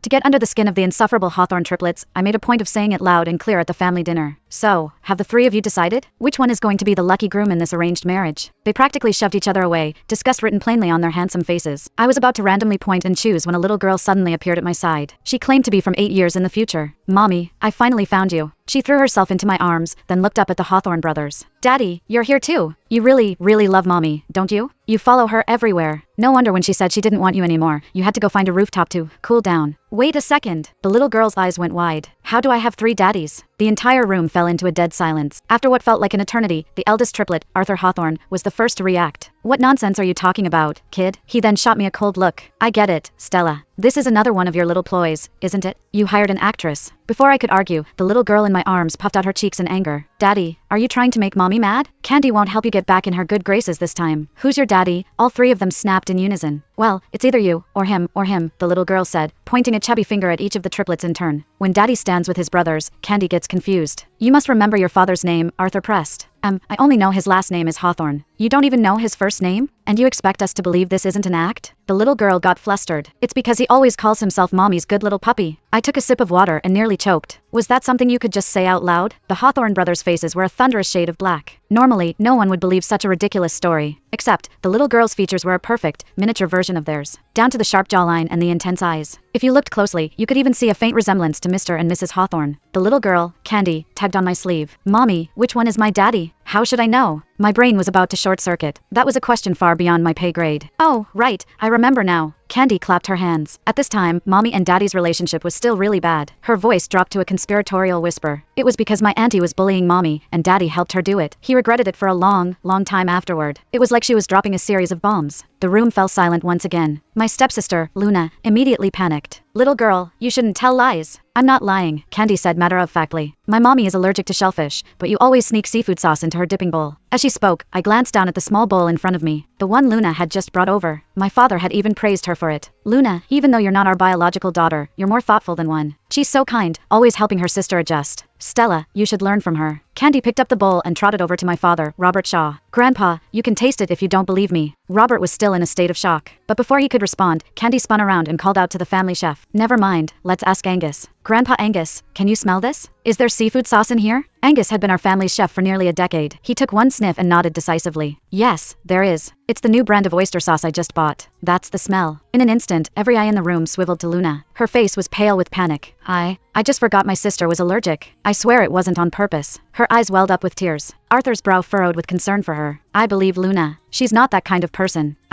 To get under the skin of the insufferable Hawthorne triplets, I made a point of saying it loud and clear at the family dinner. So, have the three of you decided? Which one is going to be the lucky groom in this arranged marriage? They practically shoved each other away, disgust written plainly on their handsome faces. I was about to randomly point and choose when a little girl suddenly appeared at my side. She claimed to be from 8 years in the future. Mommy, I finally found you. She threw herself into my arms, then looked up at the Hawthorne brothers. Daddy, you're here too. You really, really love Mommy, don't you? You follow her everywhere. No wonder when she said she didn't want you anymore, you had to go find a rooftop to cool down. Wait a second. The little girl's eyes went wide. How do I have 3 daddies? The entire room fell into a dead silence. After what felt like an eternity, the eldest triplet, Arthur Hawthorne, was the first to react. What nonsense are you talking about, kid? He then shot me a cold look. I get it, Stella. This is another one of your little ploys, isn't it? You hired an actress. Before I could argue, the little girl in my arms puffed out her cheeks in anger. Daddy, are you trying to make Mommy mad? Candy won't help you get back in her good graces this time. Who's your daddy? All 3 of them snapped in unison. Well, it's either you, or him, the little girl said, pointing a chubby finger at each of the triplets in turn. When Daddy stands with his brothers, Candy gets confused. You must remember your father's name, Arthur pressed. I only know his last name is Hawthorne. You don't even know his first name? And you expect us to believe this isn't an act? The little girl got flustered. It's because he always calls himself Mommy's good little puppy. I took a sip of water and nearly choked. Was that something you could just say out loud? The Hawthorne brothers' faces were a thunderous shade of black. Normally, no one would believe such a ridiculous story. Except, the little girl's features were a perfect, miniature version of theirs. Down to the sharp jawline and the intense eyes. If you looked closely, you could even see a faint resemblance to Mr. and Mrs. Hawthorne. The little girl, Candy, tugged on my sleeve. Mommy, which one is my daddy? How should I know? My brain was about to short circuit. That was a question far beyond my pay grade. Oh, right, I remember now. Candy clapped her hands. At this time, Mommy and Daddy's relationship was still really bad. Her voice dropped to a conspiratorial whisper. It was because my auntie was bullying Mommy, and Daddy helped her do it. He regretted it for a long, long time afterward. It was like she was dropping a series of bombs. The room fell silent once again. My stepsister, Luna, immediately panicked. Little girl, you shouldn't tell lies. I'm not lying, Candy said matter-of-factly. My mommy is allergic to shellfish, but you always sneak seafood sauce into her dipping bowl. As she spoke, I glanced down at the small bowl in front of me, the one Luna had just brought over. My father had even praised her for it. Luna, even though you're not our biological daughter, you're more thoughtful than one. She's so kind, always helping her sister adjust. Stella, you should learn from her. Candy picked up the bowl and trotted over to my father, Robert Shaw. Grandpa, you can taste it if you don't believe me. Robert was still in a state of shock. But before he could respond, Candy spun around and called out to the family chef. Never mind, let's ask Angus. Grandpa Angus, can you smell this? Is there seafood sauce in here? Angus had been our family's chef for nearly a decade. He took one sniff and nodded decisively. Yes, there is. It's the new brand of oyster sauce I just bought. That's the smell. In an instant, every eye in the room swiveled to Luna. Her face was pale with panic. I just forgot my sister was allergic. I swear it wasn't on purpose. Her eyes welled up with tears. Arthur's brow furrowed with concern for her. I believe Luna. She's not that kind of person.